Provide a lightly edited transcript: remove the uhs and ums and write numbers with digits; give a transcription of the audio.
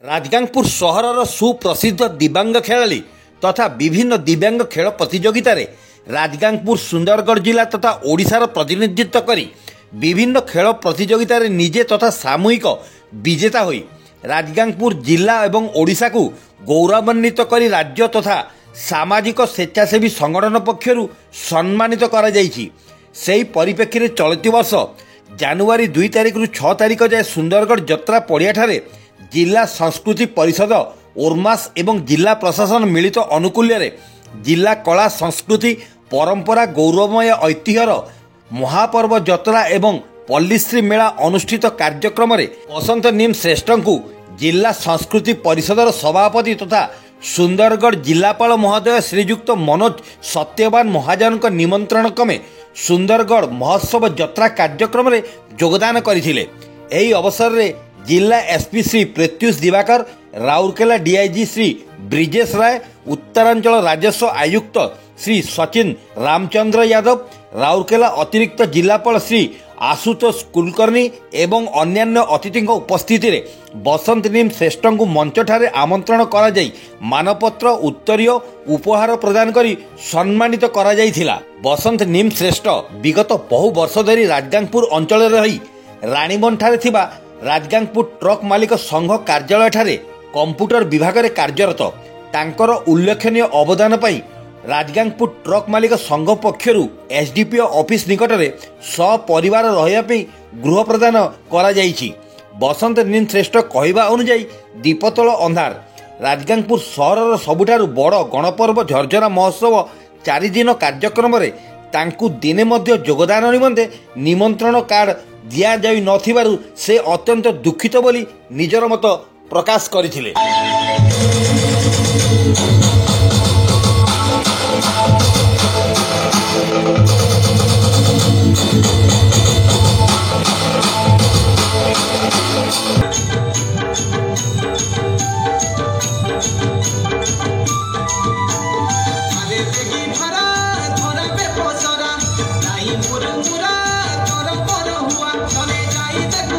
राजगांगपुर सहरर सुप्रसिद्ध दिव्यांग खेलाड़ी तथा विभिन्न दिव्यांग खेल प्रतियोगिता रे राजगांगपुर सुंदरगढ़ जिला तथा ओडिशार प्रतिनिधित्व करी विभिन्न खेल प्रतियोगिता रे निजे तथा सामूहिक विजेता होई राजगांगपुर जिला एवं ओडिशा को गौरवान्वित करी राज्य तथा सामाजिक स्वेच्छासेवी संगठन पक्षरु सम्मानित करा जायछि। सेही परिप्रेक्षी चलती वर्ष जनवरी 2 तारिख रु 6 तारिख जाए सुंदरगढ़ जत्रा पड़िया ठारे जिला संस्कृति परिषद ओरमास एवं जिला प्रशासन मिलित अनुकूल्य जिला कला संस्कृति परंपरा गौरवमय ऐतिह्यर महापर्व जत्रा एवं पल्लीश्री मेला अनुष्ठित कार्यक्रम रे बसंत नीम श्रेष्ठ को जिला संस्कृति परिषदर सभापति तथा सुंदरगढ़ जिलापाल महोदय श्रीयुक्त मनोज सत्यवान महाजन निमंत्रण क्रमे सुंदरगढ़ महोत्सव जत्रा कार्यक्रम रे योगदान करथिले। एही अवसर रे जिला एसपी श्री प्रत्युष दिवाकर, राउरकेला डीआईजी श्री ब्रिजेश राय, उत्तरांचल राजस्व आयुक्त श्री सचिन रामचंद्र यादव, राउरकेला अतिरिक्त जिलापाल श्री आशुतोष कुलकर्णी एवं अन्यान्य अतिथि उपस्थिति रे बसंत नीम श्रेष्ठ को मंच ठारे आमंत्रण करा जाई मानपत्र उत्तरीय उपहार प्रदान करी सम्मानित करा जाइथिला। बसंत नीम श्रेष्ठ विगत बहु वर्ष धरी राजगांगपुर अंचल रही रानीबन ठारे थिबा राजगांगपुर ट्रक मालिक संघ कार्यालय ठारे कंप्यूटर विभाग रे कार्यरत। तांकर उल्लेखनीय अवदान पई राजगांगपुर ट्रक मालिक संघ पक्षरु एसडीपीओ ऑफिस निकट में सपरिवार रहिबा गृह प्रदान करा जाइछि। बसंत नीम श्रेष्ठ कहवा अनुଯାयी दीपतल अंधार राजगांगपुर सहरर सबुठारु बड़ गणपर्व झरझरा महोत्सव 4 दिन कार्यक्रम रे तांकु दिने मध्य योगदान निमंते निमंत्रण कार्ड दिया जाई नथिबारु से अत्यंत दुखित बोली निजर मत प्रकाश करथिले। मुरा तोर पर हुआ चले जाई देखू